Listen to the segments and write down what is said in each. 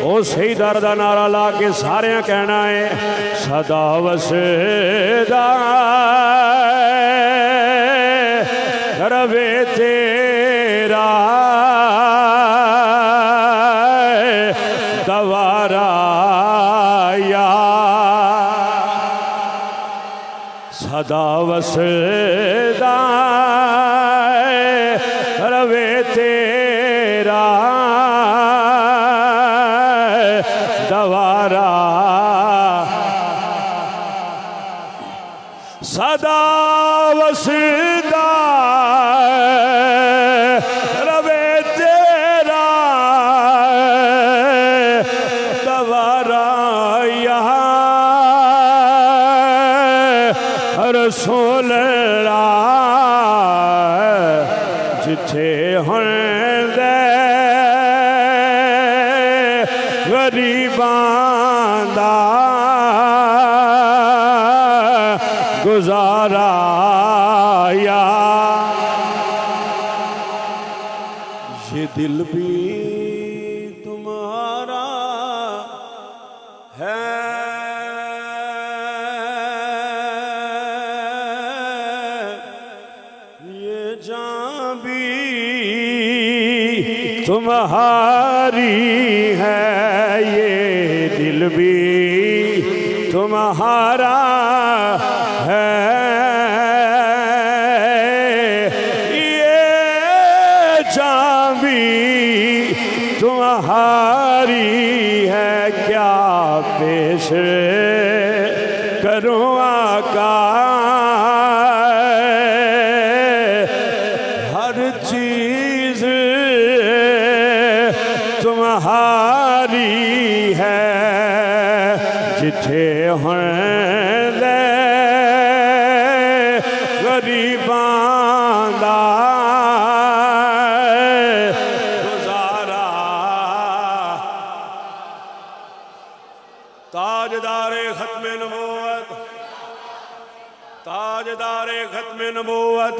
ओ सही दर दा नारा ला के सारे कहना है सदा वसदा रवे तेरा दवारा या सदा वसदा रवे तेरा दवारा सदा वसदा रवे तेरा दवारा यहाँ रसूल जिथे होंदे गरीबां दा गुजारा या ये दिल भी तुम्हारा है ये जान भी तुम्हारी है ये दिल भी तुम्हारा है ये जान भी तुम्हारी है क्या पेश करूं आका हर चीज तुम्हारी है जिथे होंदे गरीबां दा गुजारा ताजदारे खत्मे नबूवत ताजदारे खत्मे नबूवत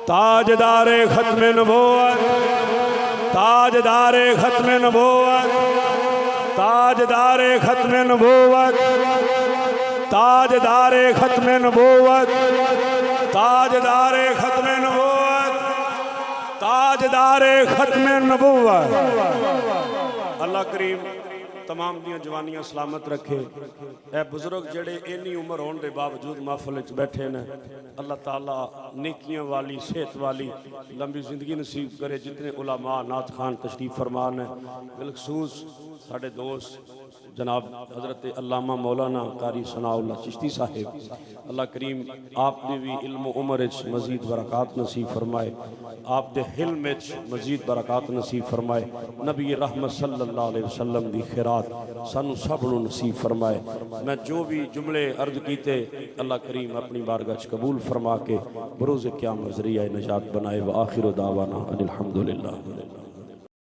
ताजदारे खत्मे नबूवत ताजदारे खत्मे नबूवत ताजदारे खत्मे नबूवत ताजदारे खत्मे नबूवत ताजदारे खत्मे नबूवत ताजदारे खत्मे नबूवत अल्लाह करीम तमाम दियां जवानियां सलामत रखे। ए बुजुर्ग जेड़े इन्नी उम्र होने के बावजूद महफिल च बैठे ने अल्लाह ताला नेकियां वाली सेहत वाली लंबी जिंदगी नसीब करे। जितने उलमा नात खान तशरीफ फरमान है बिलखसूस साढ़े दोस्त जनाब हज़रत अल्लामा मौलाना कारी सनाउल्लाह चिश्ती साहिब अल्लाह करीम आपने भी इल्म उमर मजीद बरक़ात नसीब फरमाए आप दे हिल्म मजीद बरक़ात नसीब फरमाए नबी रहमत सल्लल्लाहु अलैहि वसल्लम दी खैरात सानू सब नू नसीब फरमाए। मैं जो भी जुमले अर्ज कीते अल्लाह करीम अपनी बारगाह च कबूल फरमा के बरोज़ क़यामत ज़रिया नजात बनाए। व आखिर दावाना अनिल हम्दुलिल्लाह।